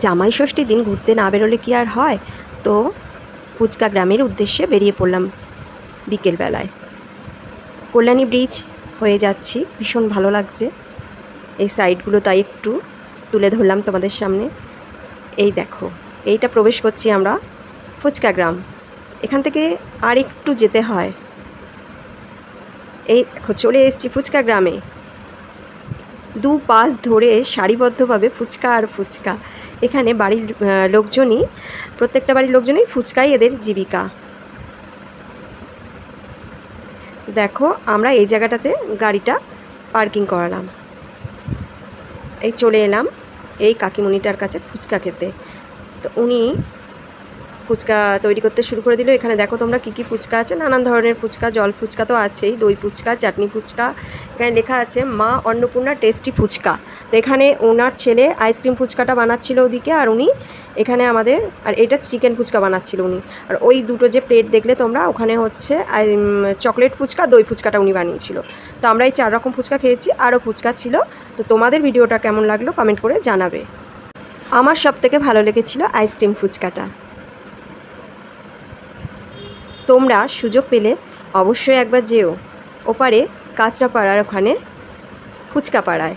জামাই ষষ্ঠীর দিন ঘুরতে না বেরোলে কি আর হয়। তো ফুচকা গ্রামের উদ্দেশ্যে বেরিয়ে পড়লাম বিকেলবেলায়। কল্যাণী ব্রিজ হয়ে যাচ্ছি, ভীষণ ভালো লাগছে। এই সাইডগুলো তাই একটু তুলে ধরলাম তোমাদের সামনে। এই দেখো, এইটা প্রবেশ করছি আমরা ফুচকা গ্রাম। এখান থেকে আর একটু যেতে হয়। এই দেখো চলে এসেছি ফুচকা গ্রামে। দু পাশ ধরে সারিবদ্ধভাবে ফুচকা আর ফুচকা। এখানে বাড়ির লোকজনই, প্রত্যেকটা বাড়ির লোকজনই ফুচকাই এদের জীবিকা। দেখো আমরা এই জায়গাটাতে গাড়িটা পার্কিং করালাম। এই চলে এলাম এই কাকিমণিটার কাছে ফুচকা খেতে। তো উনি ফুচকা তৈরি করতে শুরু করে দিল। এখানে দেখো তোমরা কী কী ফুচকা আছে, নানান ধরনের ফুচকা, জল ফুচকা তো আছেই, দই ফুচকা, চাটনি ফুচকা। এখানে লেখা আছে মা অন্নপূর্ণা টেস্টি ফুচকা। তো এখানে ওনার ছেলে আইসক্রিম ফুচকাটা বানাচ্ছিল ওদিকে, আর উনি এখানে আমাদের, আর এটা চিকেন ফুচকা বানাচ্ছিল উনি। আর ওই দুটো যে প্লেট দেখলে তোমরা, ওখানে হচ্ছে চকলেট ফুচকা, দই ফুচকাটা উনি বানিয়েছিল। তো আমরা এই 4 রকম ফুচকা খেয়েছি, আরও ফুচকা ছিল। তো তোমাদের ভিডিওটা কেমন লাগলো কমেন্ট করে জানাবে। আমার সবথেকে ভালো লেগেছিল আইসক্রিম ফুচকাটা। তোমরা সুযোগ পেলে অবশ্যই একবার যেও ওপারে কাঁচরাপাড়ার ওখানে ফুচকা পাড়ায়।